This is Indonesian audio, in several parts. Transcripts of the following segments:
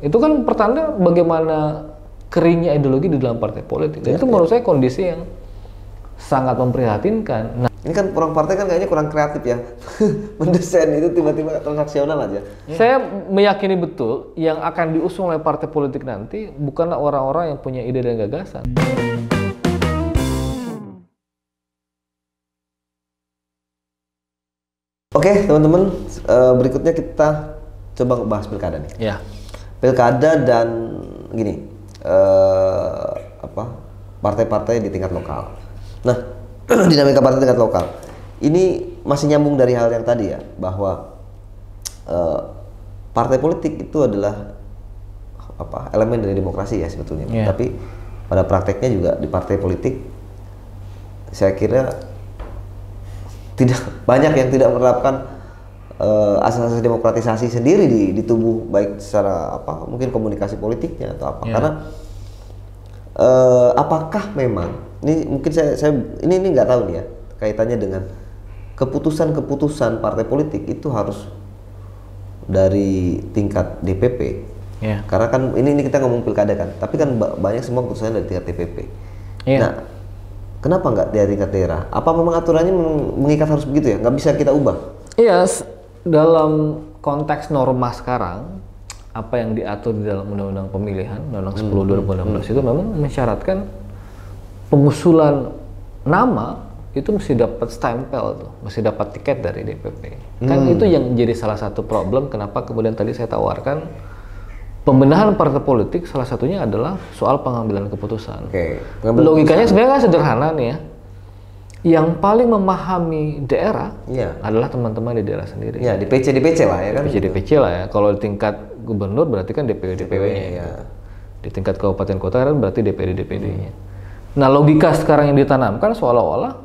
Itu kan pertanda bagaimana keringnya ideologi di dalam partai politik. Dan itu menurut saya kondisi yang sangat memprihatinkan. Nah, ini kan orang partai kan kayaknya kurang kreatif ya, mendesain itu tiba-tiba transaksional aja. Saya meyakini betul yang akan diusung oleh partai politik nanti bukanlah orang-orang yang punya ide dan gagasan. Oke teman-teman, berikutnya kita coba bahas pilkada nih. Ya. Pilkada dan gini, partai-partai di tingkat lokal. Nah, dinamika partai tingkat lokal ini masih nyambung dari hal yang tadi ya, bahwa partai politik itu adalah elemen dari demokrasi ya sebetulnya. Tapi pada prakteknya juga di partai politik saya kira tidak banyak yang tidak menerapkan asas-asas demokratisasi sendiri di tubuh, baik secara mungkin komunikasi politiknya atau apa. Karena apakah memang ini mungkin saya ini nggak tahu nih ya, kaitannya dengan keputusan-keputusan partai politik itu harus dari tingkat DPP. Karena kan ini kita ngomong pilkada kan, tapi kan banyak semua keputusannya dari tingkat DPP. Nah, kenapa nggak dari tingkat daerah? Apa memang aturannya mengikat harus begitu ya? Nggak bisa kita ubah? Iya, dalam konteks norma sekarang, apa yang diatur di dalam Undang-Undang Pemilihan, Undang-Undang 10 2016 itu memang mensyaratkan pengusulan nama itu mesti dapat stempel tuh, mesti dapat tiket dari DPP. Kan itu yang jadi salah satu problem kenapa kemudian tadi saya tawarkan pembenahan partai politik, salah satunya adalah soal pengambilan keputusan. Logikanya sebenarnya kan sederhana nih ya. Yang paling memahami daerah adalah teman-teman di daerah sendiri. Ya, di PC lah ya kan. DPC lah ya. Kalau di tingkat gubernur berarti kan DPW-nya. Ya. Di tingkat kabupaten kota kan berarti DPD-DPD-nya. Nah, logika sekarang yang ditanamkan seolah-olah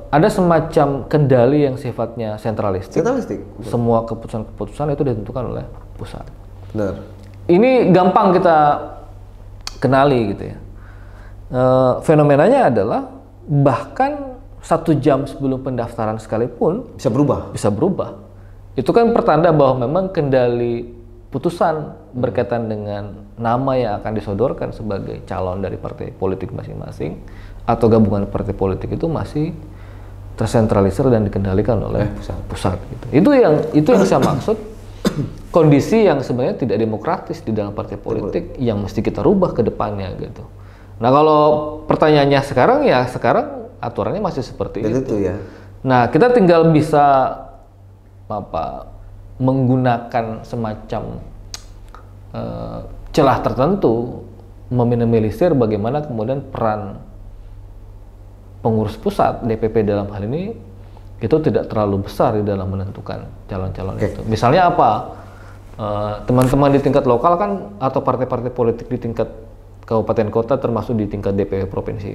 ada semacam kendali yang sifatnya sentralistik. Semua keputusan-keputusan itu ditentukan oleh pusat. Benar. Ini gampang kita kenali gitu ya. Fenomenanya adalah bahkan 1 jam sebelum pendaftaran sekalipun bisa berubah. Itu kan pertanda bahwa memang kendali putusan berkaitan dengan nama yang akan disodorkan sebagai calon dari partai politik masing-masing atau gabungan partai politik itu masih tersentralisir dan dikendalikan oleh pusat gitu. Itu yang saya maksud. Kondisi yang sebenarnya tidak demokratis di dalam partai politik yang mesti kita rubah ke depannya gitu. Nah, kalau pertanyaannya sekarang aturannya masih seperti itu ya. Nah, kita tinggal bisa menggunakan semacam celah tertentu meminimalisir bagaimana kemudian peran pengurus pusat DPP dalam hal ini itu tidak terlalu besar di dalam menentukan calon-calon itu. Misalnya teman-teman di tingkat lokal kan atau partai-partai politik di tingkat kabupaten kota termasuk di tingkat DPW provinsi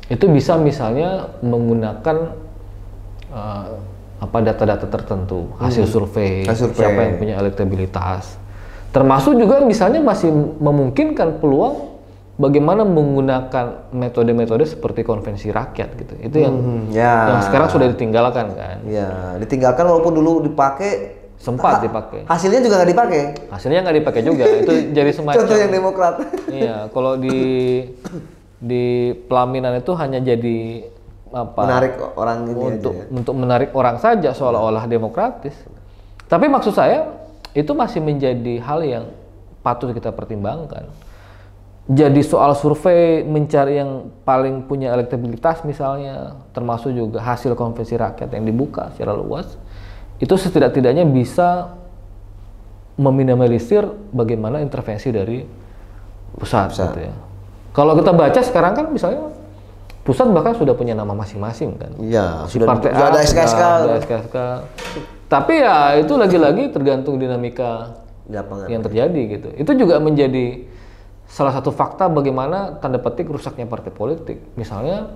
itu bisa misalnya menggunakan data-data tertentu, hasil survei, siapa yang punya elektabilitas. Termasuk juga misalnya masih memungkinkan peluang bagaimana menggunakan metode-metode seperti konvensi rakyat gitu. Itu yang sekarang sudah ditinggalkan kan. Ya, ditinggalkan walaupun dulu dipakai. Sempat dipakai. Hasilnya juga nggak dipakai. Hasilnya nggak dipakai juga. Itu jadi semacam. Contoh yang demokrat. Iya, kalau di pelaminan itu hanya jadi menarik orang untuk menarik orang saja seolah-olah demokratis. Tapi maksud saya itu masih menjadi hal yang patut kita pertimbangkan. Jadi soal survei mencari yang paling punya elektabilitas misalnya, termasuk juga hasil konvensi rakyat yang dibuka secara luas. Itu setidak-tidaknya bisa meminimalisir bagaimana intervensi dari pusat. Gitu ya. Kalau kita baca sekarang kan misalnya pusat bahkan sudah punya nama masing-masing kan. Iya, sudah ada SKSK. Tapi ya itu lagi-lagi tergantung dinamika yang terjadi gitu. Itu juga menjadi salah satu fakta bagaimana tanda petik rusaknya partai politik. Misalnya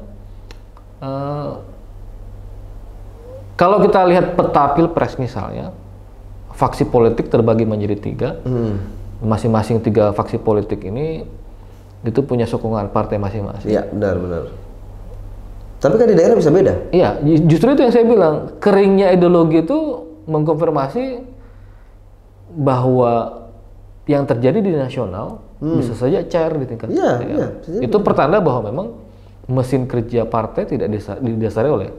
kalau kita lihat peta pilpres misalnya, faksi politik terbagi menjadi 3. Masing-masing 3 faksi politik ini itu punya sokongan partai masing-masing. Iya, benar. Tapi kan di daerah bisa beda. Iya, justru itu yang saya bilang, keringnya ideologi itu mengkonfirmasi bahwa yang terjadi di nasional bisa saja cair di tingkat partai. Iya, itu pertanda bahwa memang mesin kerja partai tidak didasari oleh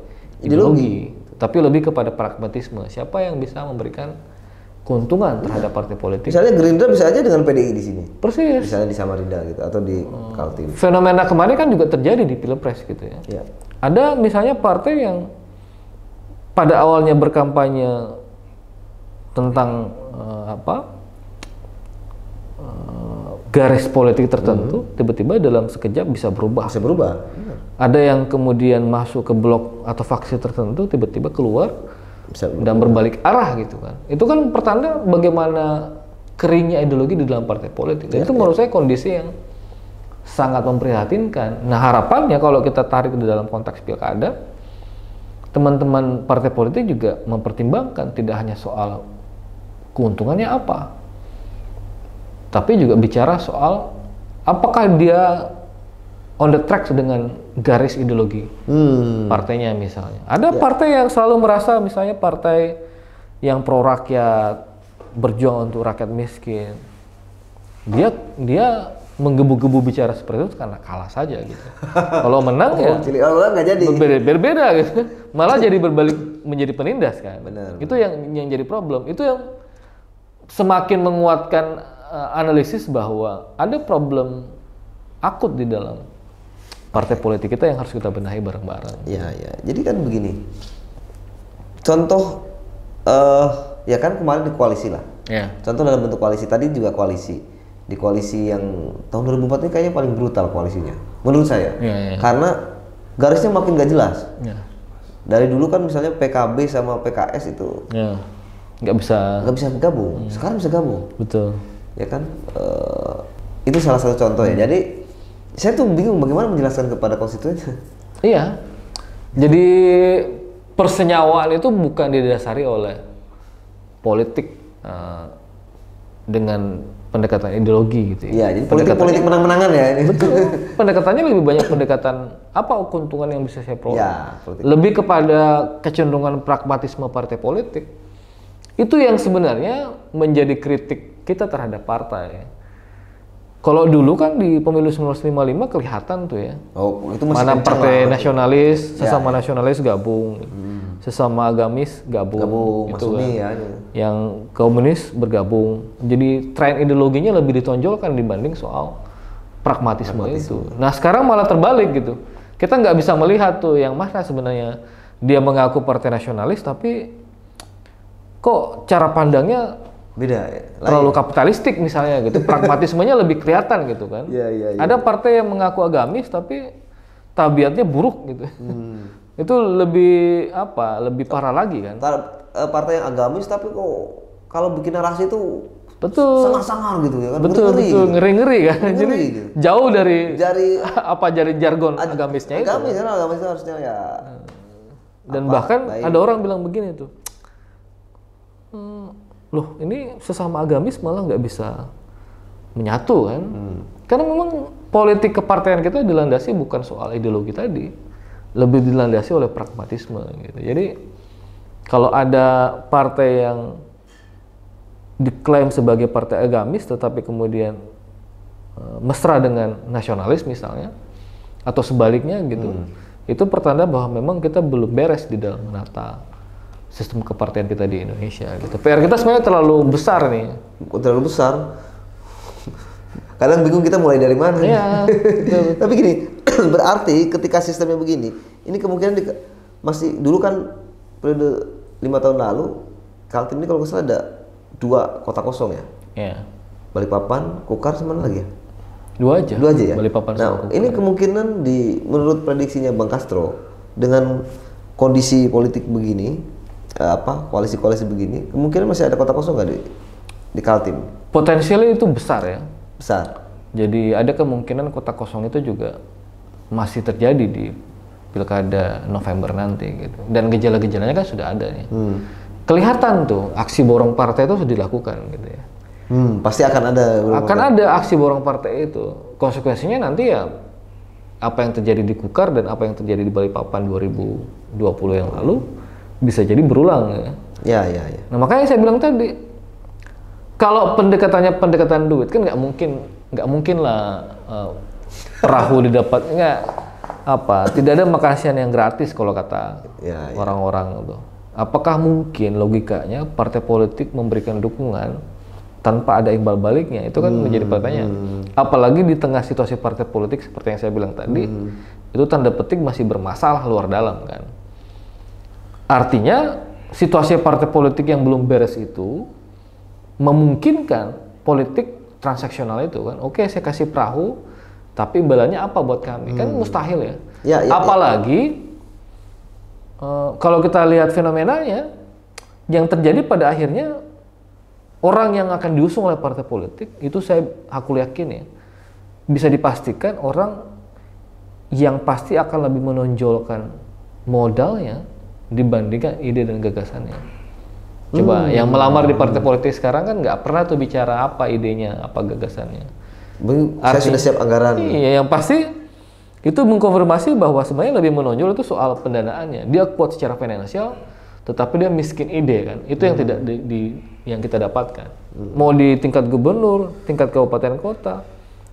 ideologi, tapi lebih kepada pragmatisme. Siapa yang bisa memberikan keuntungan terhadap partai politik? Misalnya Gerindra bisa aja dengan PDI di sini. Persis. Misalnya di Samarinda gitu atau di Kaltim. Fenomena kemarin kan juga terjadi di Pilpres gitu ya. Iya. Ada misalnya partai yang pada awalnya berkampanye tentang garis politik tertentu, tiba-tiba dalam sekejap bisa berubah. Bisa berubah. Ada yang kemudian masuk ke blok atau faksi tertentu, tiba-tiba keluar dan berbalik arah gitu kan. Itu kan pertanda bagaimana keringnya ideologi di dalam partai politik. Dan itu menurut saya kondisi yang sangat memprihatinkan. Nah, harapannya kalau kita tarik di dalam konteks pilkada, teman-teman partai politik juga mempertimbangkan tidak hanya soal keuntungannya apa, tapi juga bicara soal apakah dia on the track dengan garis ideologi partainya misalnya. Ada partai yang selalu merasa misalnya partai yang pro rakyat, berjuang untuk rakyat miskin. Dia menggebu-gebu bicara seperti itu karena kalah saja gitu. Kalau menang ya nggak jadi. Berbeda gitu. Malah jadi berbalik menjadi penindas kan. Benar. Itu yang jadi problem. Itu yang semakin menguatkan analisis bahwa ada problem akut di dalam partai politik kita yang harus kita benahi bareng-bareng. Iya. Jadi kan begini. Contoh ya kan kemarin di koalisi lah. Ya. Contoh dalam bentuk koalisi tadi juga koalisi. Di koalisi yang tahun 2004 ini kayaknya paling brutal koalisinya. Menurut saya. Ya. Karena garisnya makin nggak jelas. Ya. Dari dulu kan misalnya PKB sama PKS itu nggak bisa gabung. Sekarang bisa gabung. Betul. Ya kan, itu salah satu contoh ya. Jadi saya tuh bingung bagaimana menjelaskan kepada konstituen. Iya. Jadi persenyawaan itu bukan didasari oleh politik dengan pendekatan ideologi gitu ya. Iya, jadi politik menang-menangan ya ini. Betul. Pendekatannya lebih banyak pendekatan apa keuntungan yang bisa saya peroleh. Ya, lebih kepada kecenderungan pragmatisme partai politik. Itu yang sebenarnya menjadi kritik kita terhadap partai. Kalau dulu kan di pemilu 1955 kelihatan tuh ya. Oh, itu masih mana partai lah, nasionalis, sesama nasionalis gabung, sesama agamis gabung gitu kan. ya. Yang komunis bergabung. Jadi tren ideologinya lebih ditonjolkan dibanding soal pragmatisme itu. Nah sekarang malah terbalik gitu. Kita nggak bisa melihat tuh yang mana sebenarnya dia mengaku partai nasionalis tapi kok cara pandangnya beda ya? Terlalu kapitalistik misalnya gitu. Pragmatismenya lebih kelihatan gitu kan. Iya. Ada partai yang mengaku agamis tapi tabiatnya buruk gitu. Itu lebih parah lagi kan. Partai yang agamis tapi kok kalau bikin narasi itu betul sangar-sangar gitu ya kan. Betul, ngeri-ngeri kan. Jadi gitu. jauh dari jargon agamisnya itu. Agamis itu harusnya ya. Dan bahkan ada orang bilang begini tuh. Loh ini sesama agamis malah nggak bisa menyatu kan. Karena memang politik kepartaian kita dilandasi bukan soal ideologi tadi, lebih dilandasi oleh pragmatisme gitu. Jadi kalau ada partai yang diklaim sebagai partai agamis tetapi kemudian mesra dengan nasionalis misalnya atau sebaliknya gitu, itu pertanda bahwa memang kita belum beres di dalam menata sistem kepartaian kita di Indonesia gitu. PR kita sebenarnya terlalu besar nih. Terlalu besar. Kadang bingung kita mulai dari mana. Iya. Betul. Tapi gini, berarti ketika sistemnya begini, ini kemungkinan masih dulu kan periode 5 tahun lalu Kaltim ini kalau nggak salah ada 2 kota kosong ya. Iya. Balikpapan, Kukar sama mana lagi ya? 2 aja. 2 aja ya. Balikpapan sama Kukar. Ini kemungkinan menurut prediksinya Bang Castro dengan kondisi politik begini, koalisi-koalisi begini, kemungkinan masih ada kota kosong nggak di Kaltim? Potensialnya itu besar ya. Besar. Jadi ada kemungkinan kota kosong itu juga masih terjadi di pilkada November nanti gitu. Dan gejala-gejalanya kan sudah ada ya. Kelihatan tuh aksi borong partai itu sudah dilakukan gitu ya. Pasti akan ada. Ada aksi borong partai itu. Konsekuensinya nanti ya apa yang terjadi di Kukar dan apa yang terjadi di Balikpapan 2020 yang lalu bisa jadi berulang ya. Ya. Nah makanya saya bilang tadi Kalau pendekatan duit kan nggak mungkin lah perahu didapat tidak ada makan siang yang gratis kalau kata orang-orang itu. Apakah mungkin logikanya partai politik memberikan dukungan tanpa ada imbal baliknya? Itu kan menjadi pertanyaan. Apalagi di tengah situasi partai politik seperti yang saya bilang tadi, itu tanda petik masih bermasalah luar dalam kan. Artinya situasi partai politik yang belum beres itu memungkinkan politik transaksional itu kan. Oke, saya kasih perahu, tapi imbalannya apa buat kami? Kan mustahil ya. Apalagi kalau kita lihat fenomenanya, yang terjadi pada akhirnya orang yang akan diusung oleh partai politik itu aku yakin ya, bisa dipastikan orang yang pasti akan lebih menonjolkan modalnya dibandingkan ide dan gagasannya. Coba yang melamar di partai politik sekarang kan nggak pernah tuh bicara apa idenya, apa gagasannya. Saya sudah siap anggaran. Iya, yang pasti itu mengkonfirmasi bahwa sebenarnya lebih menonjol itu soal pendanaannya. Dia kuat secara finansial, tetapi dia miskin ide kan. Itu yang tidak yang kita dapatkan. Mau di tingkat gubernur, tingkat kabupaten kota,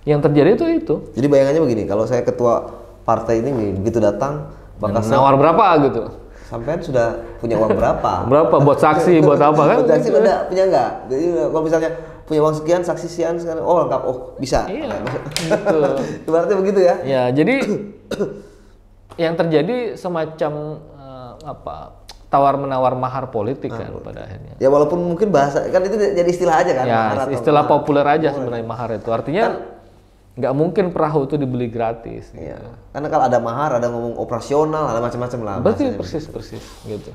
yang terjadi itu. Jadi bayangannya begini, kalau saya ketua partai ini begitu datang, nawar berapa gitu? Sampean sudah punya uang berapa? Berapa buat saksi, buat apa kan? Buat saksi udah punya nggak? Jadi kalau misalnya punya uang sekian, saksi sekian, lengkap, bisa. Iya, gitu. Berarti begitu ya? Ya, jadi yang terjadi semacam tawar menawar mahar politik kan pada akhirnya. Ya walaupun mungkin bahasa kan itu jadi istilah aja kan? Ya, istilah populer aja sebenarnya mahar itu. Artinya nggak mungkin perahu itu dibeli gratis. Iya. Gitu. Karena kalau ada mahar, ada ngomong operasional, ada macam-macam lah. Persis gitu.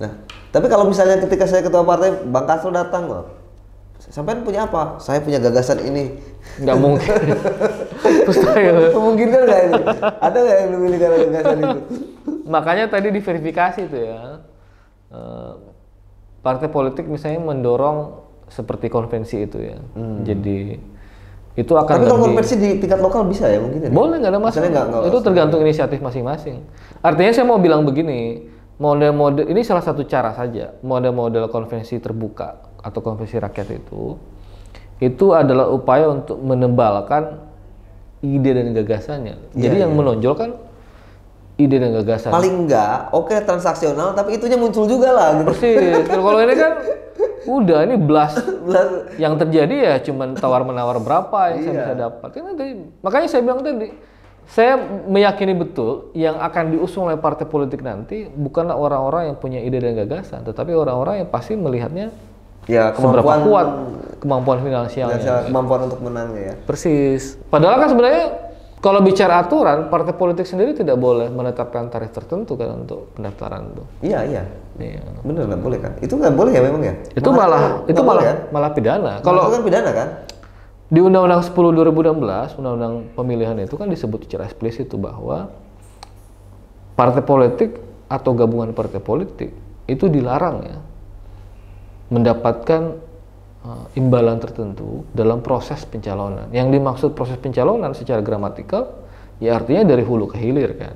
Nah, tapi kalau misalnya ketika saya ketua partai, Bang Castro datang loh. Sampai punya apa? Saya punya gagasan ini. Nggak mungkin. Mustahil. Memungkinkan nggak ini? Ada nggak yang memilih gagasan itu? Makanya tadi diverifikasi tuh ya. Partai politik misalnya mendorong seperti konvensi itu ya. Jadi itu akan. Tapi kalau konvensi di tingkat lokal bisa ya mungkin? Boleh, nggak ada masalah. Itu tergantung inisiatif masing-masing. Artinya saya mau bilang begini. Model-model ini salah satu cara saja. Model-model konvensi terbuka atau konvensi rakyat itu adalah upaya untuk menebalkan ide dan gagasannya. Jadi yang menonjolkan ide dan gagasan. Paling enggak, transaksional, tapi itunya muncul juga lah. Gitu. Persis. Kalau ini kan udah ini blast. Yang terjadi ya cuman tawar menawar berapa yang saya bisa dapat. Makanya saya bilang tadi, saya meyakini betul yang akan diusung oleh partai politik nanti bukanlah orang-orang yang punya ide dan gagasan, tetapi orang-orang yang pasti melihatnya seberapa kuat kemampuan finansialnya, kemampuan untuk menangnya ya. Persis. Padahal kan sebenarnya kalau bicara aturan, partai politik sendiri tidak boleh menetapkan tarif tertentu kan untuk pendaftaran itu. Iya. Bener nggak boleh kan? Itu nggak boleh ya memang ya? Itu malah pidana. Kalau itu kan pidana kan? Di Undang-Undang 10 2016, Undang-Undang Pemilihan itu kan disebut secara eksplisit itu bahwa partai politik atau gabungan partai politik itu dilarang ya mendapatkan imbalan tertentu dalam proses pencalonan. Yang dimaksud proses pencalonan secara gramatikal ya artinya dari hulu ke hilir kan.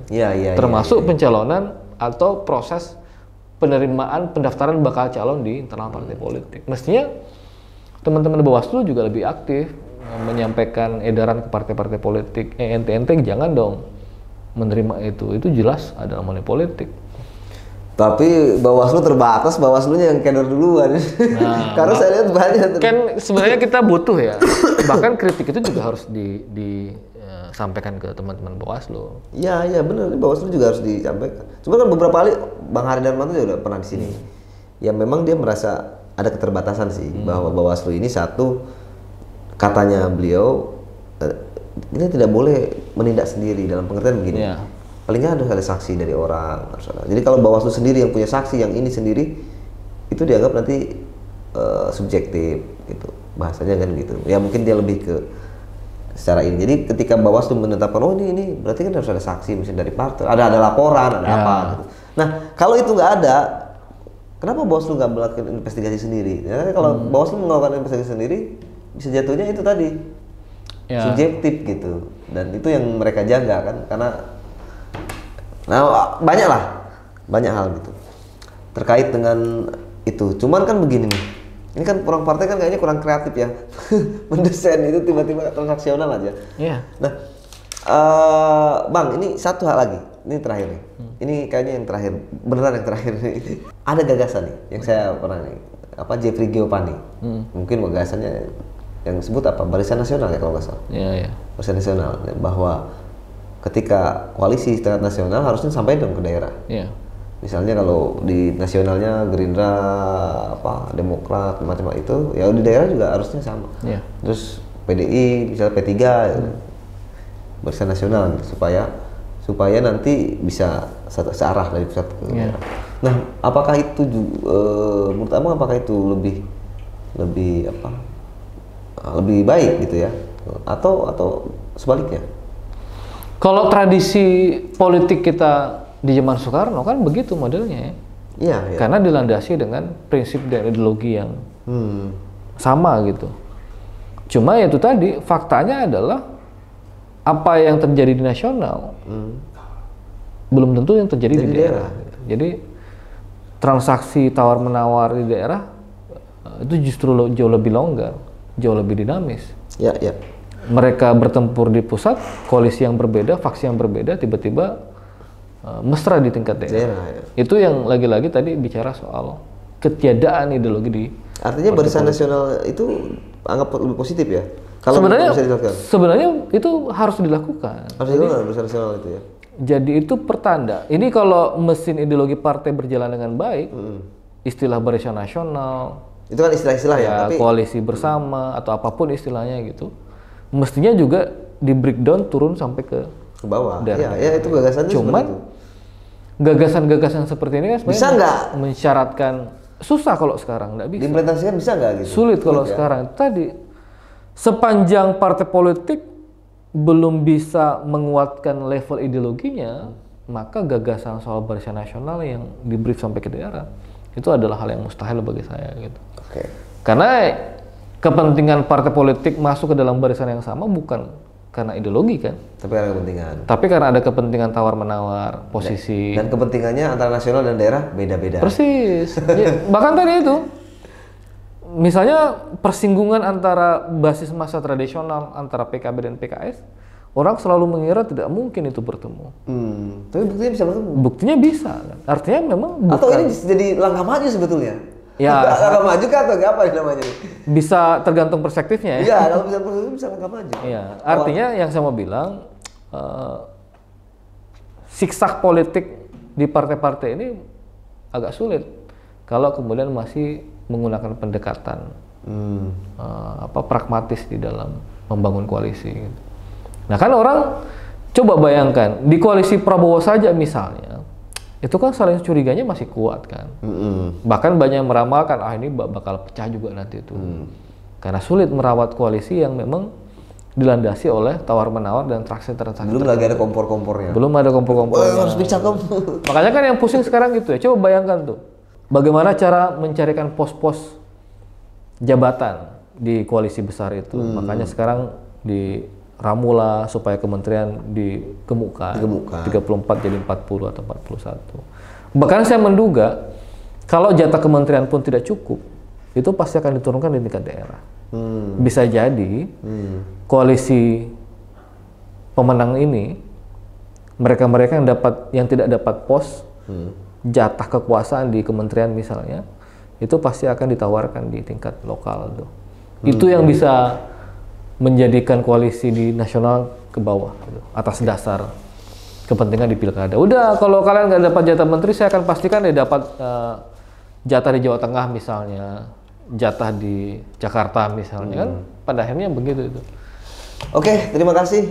Termasuk pencalonan atau proses penerimaan pendaftaran bakal calon di internal partai politik. Mestinya teman-teman Bawaslu juga lebih aktif menyampaikan edaran ke partai-partai politik. Ente jangan dong menerima itu jelas adalah money politik. Tapi Bawaslu terbatas, Bawaslunya yang kendor duluan. Karena saya lihat banyak. Kan sebenarnya kita butuh ya. Bahkan kritik itu juga harus disampaikan ke teman-teman Bawaslu. Iya benar. Bawaslu juga harus disampaikan. Cuma kan beberapa kali Bang Hari Darmanto juga udah pernah di sini. Ya memang dia merasa ada keterbatasan sih bahwa Bawaslu ini satu, katanya beliau ini tidak boleh menindak sendiri dalam pengertian begini. Paling nggak harus ada saksi dari orang. Jadi kalau Bawaslu sendiri yang punya saksi yang ini sendiri, itu dianggap nanti subjektif gitu. Bahasanya kan gitu. Ya mungkin dia lebih ke secara ini. Jadi ketika Bawaslu menetapkan ini berarti kan harus ada saksi misalnya dari partai, ada laporan, ada apa gitu. Nah, kalau itu nggak ada, kenapa Bawaslu nggak melakukan investigasi sendiri? Ya, kalau Bawaslu melakukan investigasi sendiri, bisa jatuhnya itu tadi subjektif gitu. Dan itu yang mereka jaga kan, karena banyak hal gitu terkait dengan itu. Cuman kan begini nih, Ini kan orang partai kan kayaknya kurang kreatif ya, mendesain itu tiba-tiba transaksional aja. Iya. Nah, Bang, ini satu hal lagi, ini terakhir nih. Ini kayaknya yang terakhir, beneran yang terakhir nih. Ada gagasan nih, yang saya pernah nih, apa Jeffrey Geopani. Mungkin gagasannya yang disebut apa? Barisan Nasional ya kalau nggak salah. Iya. Barisan Nasional, bahwa ketika koalisi tingkat nasional harusnya sampai dong ke daerah. Iya. Misalnya kalau di nasionalnya Gerindra, apa Demokrat, macam itu, ya di daerah juga harusnya sama. Iya. Terus PDI, misalnya P3, Barisan Nasional gitu, supaya nanti bisa searah dari pusat ke daerah. Nah, apakah itu menurut Abang apakah itu lebih apa? Lebih baik gitu ya? Atau sebaliknya? Kalau tradisi politik kita di zaman Soekarno kan begitu modelnya ya. Iya. Karena dilandasi dengan prinsip dan ideologi yang sama gitu. Cuma ya itu tadi, faktanya adalah apa yang terjadi di nasional belum tentu yang terjadi di daerah. Jadi transaksi tawar-menawar di daerah itu justru jauh lebih longgar, jauh lebih dinamis. Ya. Mereka bertempur di pusat, koalisi yang berbeda, faksi yang berbeda, tiba-tiba mesra di tingkat daerah. Ya. Itu yang lagi-lagi tadi bicara soal ketiadaan ideologi di. Artinya Barisan Nasional itu anggap lebih positif ya? Kalau sebenarnya itu harus dilakukan. Harus dilakukan Barisan Nasional itu ya. Jadi itu pertanda. Ini kalau mesin ideologi partai berjalan dengan baik, istilah Barisan Nasional. Itu kan istilah-istilah ya. Tapi koalisi bersama atau apapun istilahnya gitu, mestinya juga di breakdown turun sampai ke bawah. Ya itu gagasannya. Cuman gagasan-gagasan seperti ini kan bisa nggak mensyaratkan, susah kalau sekarang, nggak bisa. Diimplementasikan bisa nggak gitu? Sulit kalau sekarang. Tadi sepanjang partai politik belum bisa menguatkan level ideologinya, maka gagasan soal Barisan Nasional yang di-brief sampai ke daerah itu adalah hal yang mustahil bagi saya gitu. Karena kepentingan partai politik masuk ke dalam barisan yang sama bukan karena ideologi kan, tapi karena ada kepentingan tawar-menawar posisi, dan kepentingannya antara nasional dan daerah beda-beda. Persis. Bahkan tadi itu misalnya persinggungan antara basis massa tradisional antara PKB dan PKS, orang selalu mengira tidak mungkin itu bertemu. Tapi buktinya bisa bertemu. Buktinya bisa. Artinya memang atau ini jadi langkah maju sebetulnya. Ya, langkah maju kan atau apa namanya? Bisa tergantung perspektifnya ya. Iya, kalau bisa langkah maju. Iya, artinya yang saya mau bilang siksak politik di partai-partai ini agak sulit kalau kemudian masih menggunakan pendekatan pragmatis di dalam membangun koalisi. Nah kan orang coba bayangkan di koalisi Prabowo saja misalnya, itu kan saling curiganya masih kuat kan. Bahkan banyak yang meramalkan ini bakal pecah juga nanti itu. Karena sulit merawat koalisi yang memang dilandasi oleh tawar-menawar dan transaksi-transaksi. Belum lagi ada kompor-kompornya. Belum ada kompor-kompornya. Harus bisa kamu. Makanya kan yang pusing sekarang gitu ya. Coba bayangkan tuh, bagaimana cara mencarikan pos-pos jabatan di koalisi besar itu. Makanya sekarang diramulah supaya kementerian digemukkan. 34 jadi 40 atau 41. Bahkan saya menduga kalau jatah kementerian pun tidak cukup, itu pasti akan diturunkan di tingkat daerah. Bisa jadi koalisi pemenang ini, mereka-mereka yang tidak dapat pos jatah kekuasaan di kementerian misalnya, itu pasti akan ditawarkan di tingkat lokal tuh. Itu yang bisa menjadikan koalisi di nasional ke bawah gitu, atas dasar kepentingan di pilkada. Udah, kalau kalian nggak dapat jatah menteri, saya akan pastikan dapat jatah di Jawa Tengah misalnya, jatah di Jakarta misalnya, kan pada akhirnya begitu itu. Oke, terima kasih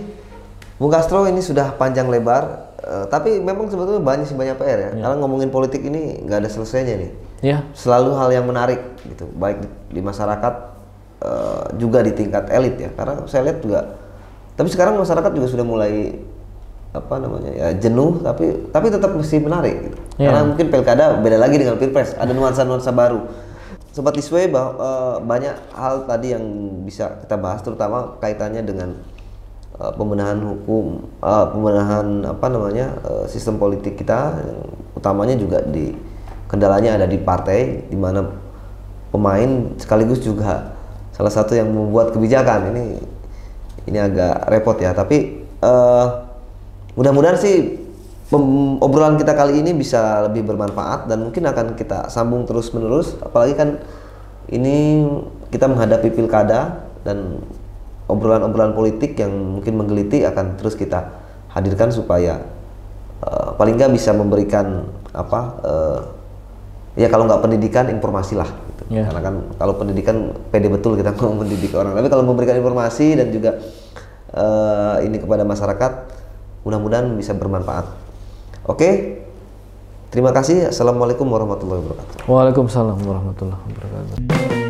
Bung Castro, ini sudah panjang lebar, tapi memang sebetulnya banyak PR ya. Karena ngomongin politik ini nggak ada selesainya nih. Ya. Selalu hal yang menarik gitu, baik di masyarakat juga di tingkat elit ya. Karena saya lihat juga, tapi sekarang masyarakat juga sudah mulai jenuh, tapi tetap mesti menarik gitu. Karena mungkin pilkada beda lagi dengan pilpres, ada nuansa-nuansa baru. Sobat Iswe, banyak hal tadi yang bisa kita bahas, terutama kaitannya dengan pembenahan hukum, sistem politik kita, utamanya juga kendalanya ada di partai, di mana pemain sekaligus juga salah satu yang membuat kebijakan. Ini agak repot ya, tapi mudah-mudahan sih obrolan kita kali ini bisa lebih bermanfaat dan mungkin akan kita sambung terus-menerus, apalagi kan ini kita menghadapi pilkada dan obrolan-obrolan politik yang mungkin menggeliti akan terus kita hadirkan supaya paling nggak bisa memberikan ya kalau nggak pendidikan, informasi lah gitu. Karena kan kalau pendidikan pede betul kita mau mendidik orang, tapi kalau memberikan informasi dan juga ini kepada masyarakat, mudah-mudahan bisa bermanfaat. Oke, terima kasih. Assalamualaikum warahmatullahi wabarakatuh. Waalaikumsalam warahmatullahi wabarakatuh.